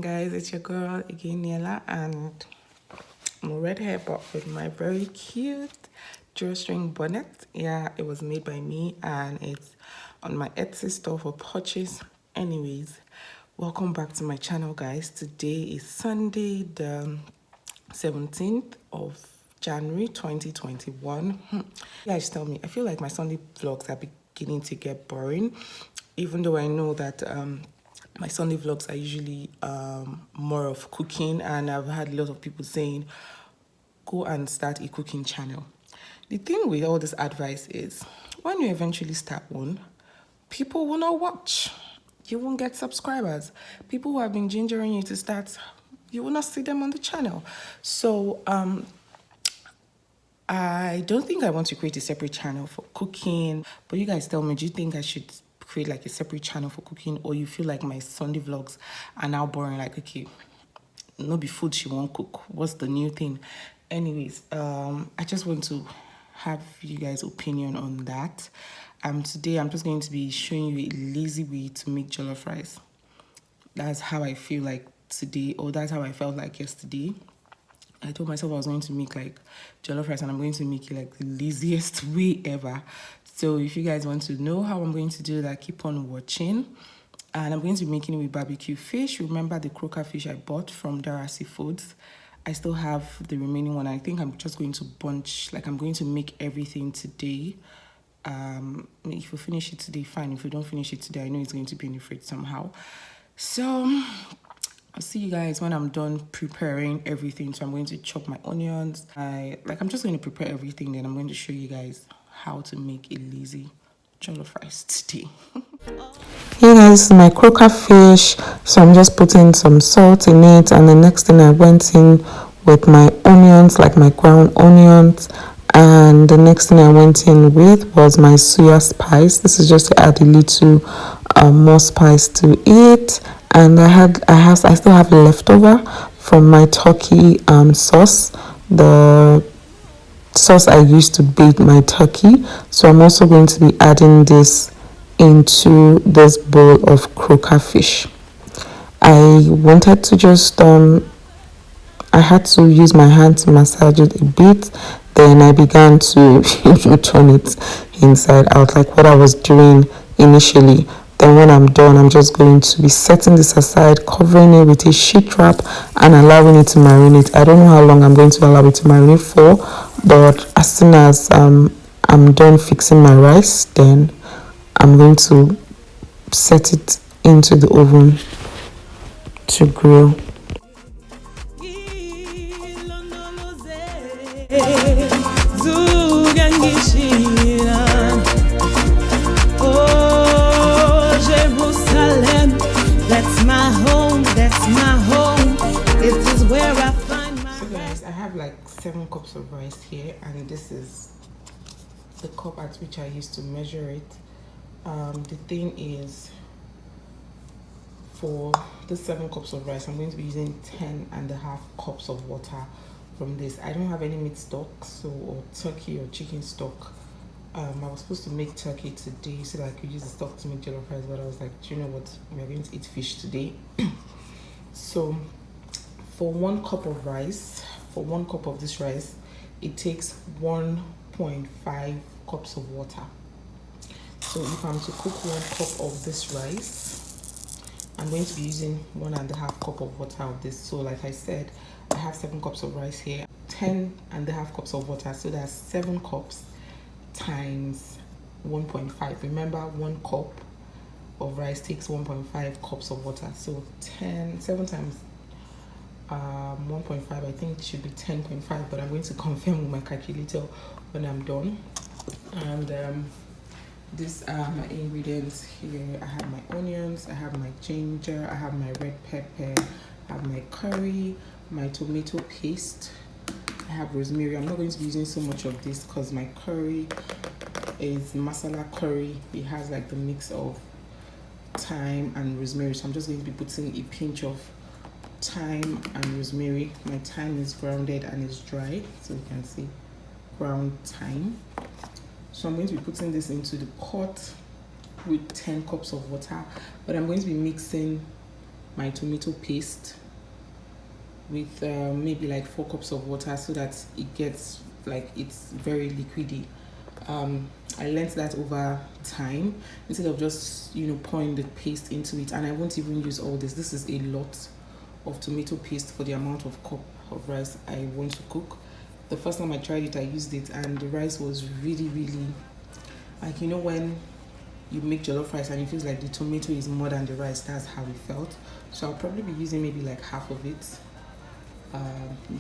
guys, it's your girl again, Niella, and I'm a red hair but with my very cute drawstring bonnet. Yeah, it was made by me and it's on my Etsy store for purchase. Anyways, welcome back to my channel, guys. Today is Sunday, the 17th of January 2021. You guys tell me, I feel like my Sunday vlogs are beginning to get boring, even though I know that my Sunday vlogs are usually more of cooking, and I've had a lot of people saying go and start a cooking channel. The thing with all this advice is when you eventually start one, people will not watch. You won't get subscribers. People who have been gingering you to start, you will not see them on the channel. So I don't think I want to create a separate channel for cooking, but you guys tell me, do you think I should create like a separate channel for cooking, or you feel like my Sunday vlogs are now boring? Like, okay, no be food she won't cook. What's the new thing? Anyways, I just want to have you guys' opinion on that. Today I'm just going to be showing you a lazy way to make jollof rice. That's how I feel like today, or that's how I felt like yesterday. I told myself I was going to make like jollof rice, and I'm going to make it like the laziest way ever. So if you guys want to know how I'm going to do that, keep on watching. And I'm going to be making it with barbecue fish. Remember the croaker fish I bought from Darasi Foods? I still have the remaining one. I think I'm just going to bunch, like I'm going to make everything today. If we finish it today, fine. If we don't finish it today, I know it's going to be in the fridge somehow. So I'll see you guys when I'm done preparing everything. So I'm going to chop my onions. I'm just going to prepare everything, then I'm going to show you guys how to make a lazy jollof rice today. Hey guys, this is my croaker fish. So I'm just putting some salt in it, and the next thing I went in with my onions, like my ground onions, and the next thing I went in with was my soya spice. This is just to add a little more spice to it. And I still have leftover from my turkey sauce, the sauce I used to bake my turkey. So I'm also going to be adding this into this bowl of croaker fish. I wanted to just I had to use my hand to massage it a bit. Then I began to turn it inside out, like what I was doing initially. Then when I'm done, I'm just going to be setting this aside, covering it with a sheet wrap and allowing it to marinate. I don't know how long I'm going to allow it to marinate for, but as soon as I'm done fixing my rice, then I'm going to set it into the oven to grill. That's my home, that's my home. It is where I find my. So guys, I have like 7 cups of rice here, and this is the cup at which I used to measure it. The thing is, for the 7 cups of rice, I'm going to be using 10.5 cups of water from this. I don't have any meat stock, or turkey or chicken stock. I was supposed to make turkey today so that I could use the stock to make jollof rice, but I was like, do you know what, we are going to eat fish today. So for 1 cup of rice, for 1 cup of this rice, it takes 1.5 cups of water. So if I'm to cook 1 cup of this rice, I'm going to be using 1.5 cup of water of this. So like I said, I have 7 cups of rice here, 10.5 cups of water. So that's 7 cups times 1.5. Remember, 1 cup of rice takes 1.5 cups of water. So 7 times 1.5, I think it should be 10.5, but I'm going to confirm with my calculator when I'm done. And these are my ingredients here. I have my onions, I have my ginger, I have my red pepper, I have my curry, my tomato paste, I have rosemary. I'm not going to be using so much of this because my curry is masala curry. It has like the mix of thyme and rosemary, so I'm just going to be putting a pinch of thyme and rosemary. My thyme is grounded and is dry, so you can see ground thyme. So I'm going to be putting this into the pot with 10 cups of water, but I'm going to be mixing my tomato paste with maybe like 4 cups of water so that it gets like it's very liquidy. I learned that over time instead of just pouring the paste into it. And I won't even use all this. This is a lot of tomato paste for the amount of cup of rice I want to cook. The first time I tried it, I used it, and the rice was really, really like when you make jollof rice and it feels like the tomato is more than the rice. That's how it felt. So I'll probably be using maybe like half of it.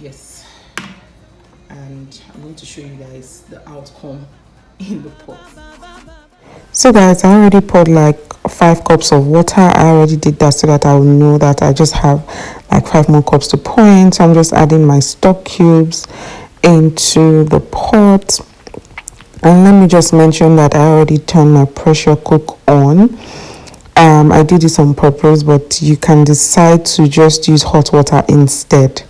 Yes, and I'm going to show you guys the outcome in the pot. So guys, I already poured like 5 cups of water. I already did that so that I will know that I just have like 5 more cups to pour in. So I'm just adding my stock cubes into the pot. And let me just mention that I already turned my pressure cook on. I did this on purpose, but you can decide to just use hot water instead.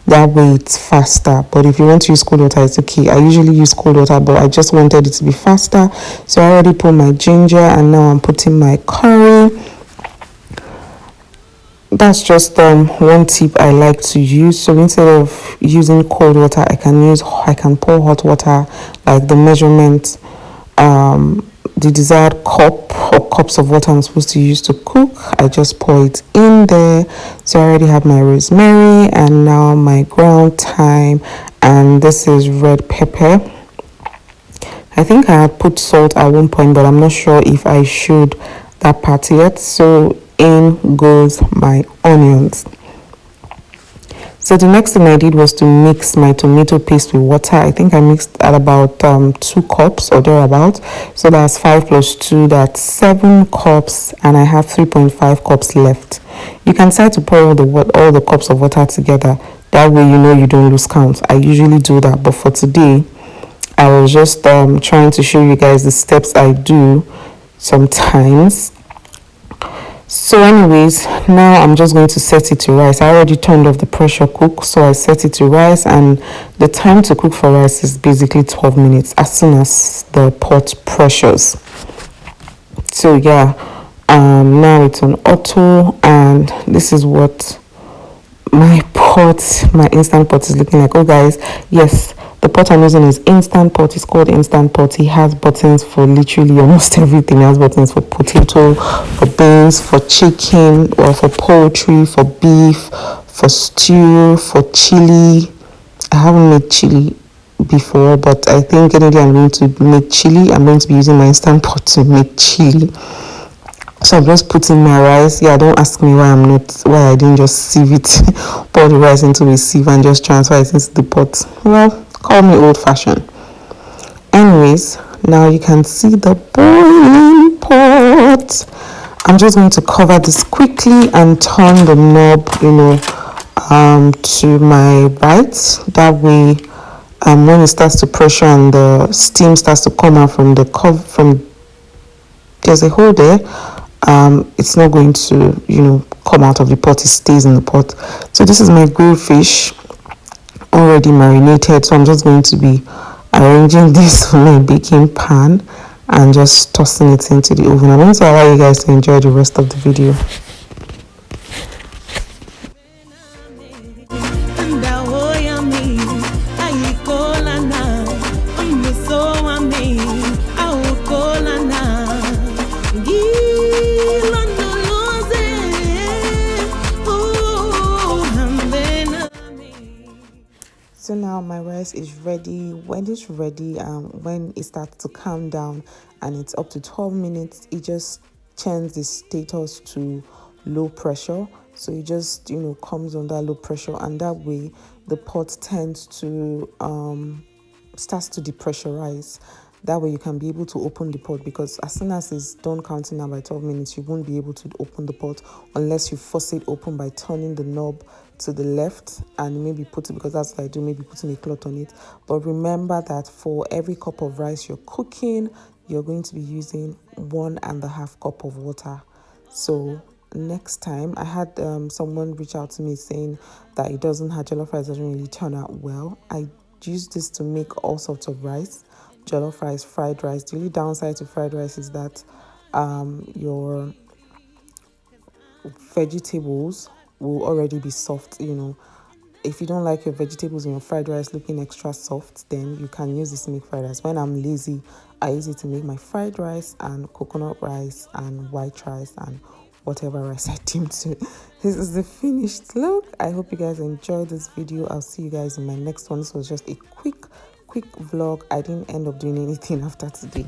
That way it's faster. But if you want to use cold water, it's okay. I usually use cold water, but I just wanted it to be faster. So I already put my ginger, and now I'm putting my curry. That's just one tip I like to use. So instead of using cold water, I can pour hot water, like the measurement, the desired cup or cups of water I'm supposed to use to cook. I just pour it in there. So I already have my rosemary and now my ground thyme, and this is red pepper. I think I had put salt at one point, but I'm not sure if I should that part yet. So in goes my onions. So the next thing I did was to mix my tomato paste with water. I think I mixed at about 2 cups or thereabout. So that's 5 plus 2, that's 7 cups, and I have 3.5 cups left. You can decide to pour all the cups of water together. That way you don't lose count. I usually do that, but for today, I was just trying to show you guys the steps I do sometimes. So anyways, now I'm just going to set it to rice. I already turned off the pressure cook, so I set it to rice, and the time to cook for rice is basically 12 minutes as soon as the pot pressures. So yeah, now it's on auto, and this is what my instant pot is looking like. Oh guys, yes, the pot I'm using is instant pot. It's called instant pot. It has buttons for literally almost everything. It has buttons for potato, for beans, for chicken, or for poultry, for beef, for stew, for chili. I haven't made chili before, but I think anything I'm going to make chili, I'm going to be using my instant pot to make chili. So I'm just putting my rice. Yeah, don't ask me why I didn't just sieve it, pour the rice into a sieve and just transfer it into the pot. Well, call me old fashioned. Anyways, now you can see the boiling pot. I'm just going to cover this quickly and turn the knob, to my right. That way, when it starts to pressure and the steam starts to come out from there's a hole there. It's not going to, come out of the pot. It stays in the pot. So this is my grilled fish already marinated. So I'm just going to be arranging this on my baking pan and just tossing it into the oven. I'm going to allow you guys to enjoy the rest of the video. So now my rice is ready. When it's ready, when it starts to calm down and it's up to 12 minutes, it just changes the status to low pressure. So it just, comes under low pressure, and that way the pot tends to starts to depressurize. That way you can be able to open the pot, because as soon as it's done counting down by 12 minutes, you won't be able to open the pot unless you force it open by turning the knob to the left and maybe because that's what I do, maybe putting a cloth on it. But remember that for every cup of rice you're cooking, you're going to be using 1.5 cup of water. So next time, I had someone reach out to me saying that jollof rice doesn't really turn out well. I use this to make all sorts of rice, jollof rice, fried rice. The only downside to fried rice is that your vegetables will already be soft, you know. If you don't like your vegetables in your fried rice looking extra soft, then you can use this to make fried rice. When I'm lazy, I use it to make my fried rice and coconut rice and white rice and whatever rice I deem to. This is the finished look. I hope you guys enjoyed this video. I'll see you guys in my next one. This was just a quick vlog. I didn't end up doing anything after today.